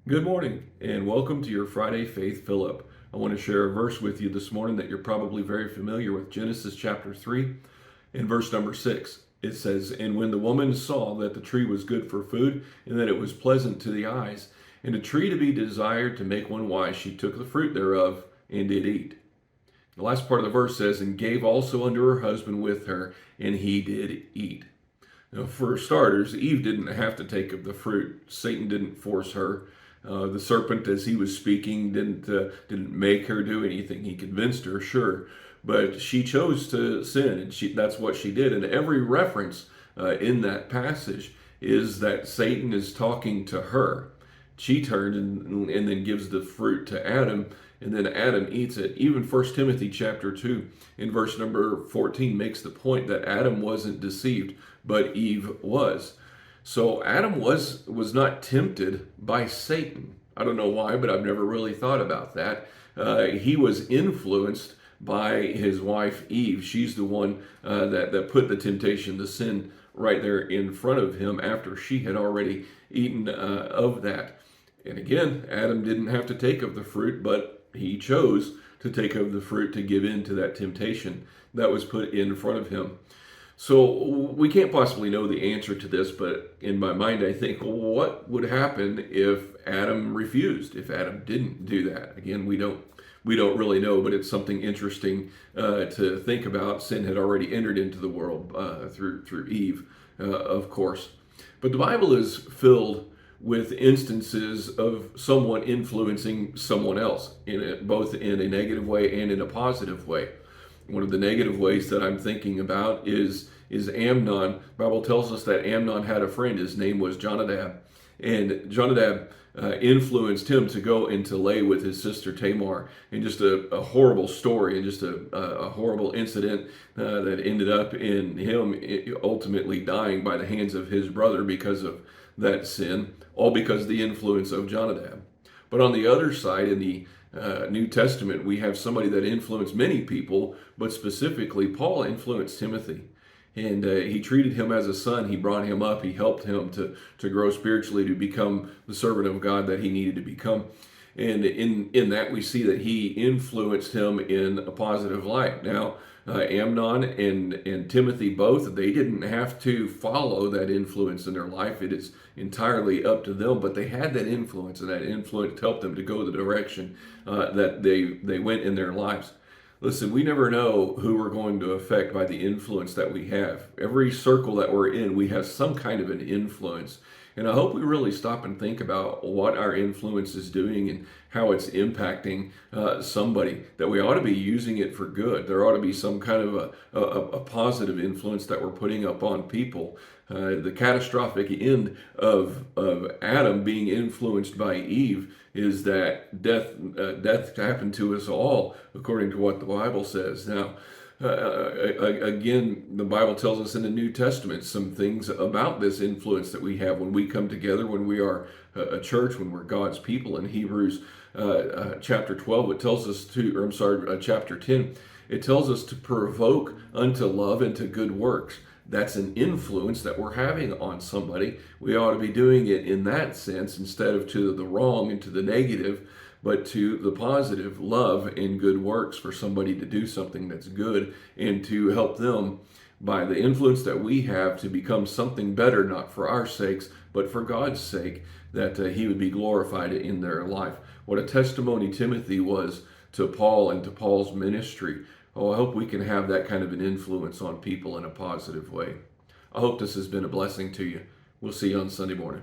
Good morning and welcome to your Friday Faith Fill-Up. I want to share a verse with you this morning that you're probably very familiar with, Genesis chapter 3 and verse number 6. It says, "And when the woman saw that the tree was good for food and that it was pleasant to the eyes, and a tree to be desired to make one wise, she took the fruit thereof and did eat." The last part of the verse says, "And gave also unto her husband with her, and he did eat." Now, for starters, Eve didn't have to take of the fruit. Satan didn't force her. The serpent, as he was speaking, didn't make her do anything. He convinced her, sure, but she chose to sin, and that's what she did. And every reference in that passage is that Satan is talking to her. She turned and then gives the fruit to Adam, and then Adam eats it. Even 1 Timothy chapter 2 in verse number 14 makes the point that Adam wasn't deceived, but Eve was. So Adam was not tempted by Satan. I don't know why, but I've never really thought about that. He was influenced by his wife Eve. She's the one that put the temptation to sin right there in front of him after she had already eaten of that. And again, Adam didn't have to take of the fruit, but he chose to take of the fruit to give in to that temptation that was put in front of him. So we can't possibly know the answer to this, but in my mind, I think, well, what would happen if Adam refused? If Adam didn't do that? Again, we don't really know, but it's something interesting to think about. Sin had already entered into the world through Eve, of course. But the Bible is filled with instances of someone influencing someone else, both in a negative way and in a positive way. One of the negative ways that I'm thinking about is Amnon. The Bible tells us that Amnon had a friend. His name was Jonadab. And Jonadab influenced him to go and to lay with his sister Tamar. And just a horrible story and just a horrible incident that ended up in him ultimately dying by the hands of his brother because of that sin, all because of the influence of Jonadab. But on the other side, in the New Testament, we have somebody that influenced many people, but specifically Paul influenced Timothy. And he treated him as a son. He brought him up. He helped him to grow spiritually, to become the servant of God that he needed to become. And in that, we see that he influenced him in a positive light. Now, Amnon and Timothy both, they didn't have to follow that influence in their life. It is entirely up to them, but they had that influence, and that influence helped them to go the direction that they went in their lives. Listen, we never know who we're going to affect by the influence that we have. Every circle that we're in, we have some kind of an influence. And I hope we really stop and think about what our influence is doing and how it's impacting somebody, that we ought to be using it for good. There ought to be some kind of a positive influence that we're putting up on people. The catastrophic end of Adam being influenced by Eve is that death happened to us all, according to what the Bible says. Now, again, the Bible tells us in the New Testament some things about this influence that we have when we come together, when we are a church, when we're God's people. In Hebrews chapter 12, it tells us chapter 10, it tells us to provoke unto love and to good works. That's an influence that we're having on somebody. We ought to be doing it in that sense instead of to the wrong and to the negative, but to the positive, love and good works for somebody to do something that's good and to help them by the influence that we have to become something better, not for our sakes, but for God's sake, that he would be glorified in their life. What a testimony Timothy was to Paul and to Paul's ministry. Oh, I hope we can have that kind of an influence on people in a positive way. I hope this has been a blessing to you. We'll see you on Sunday morning.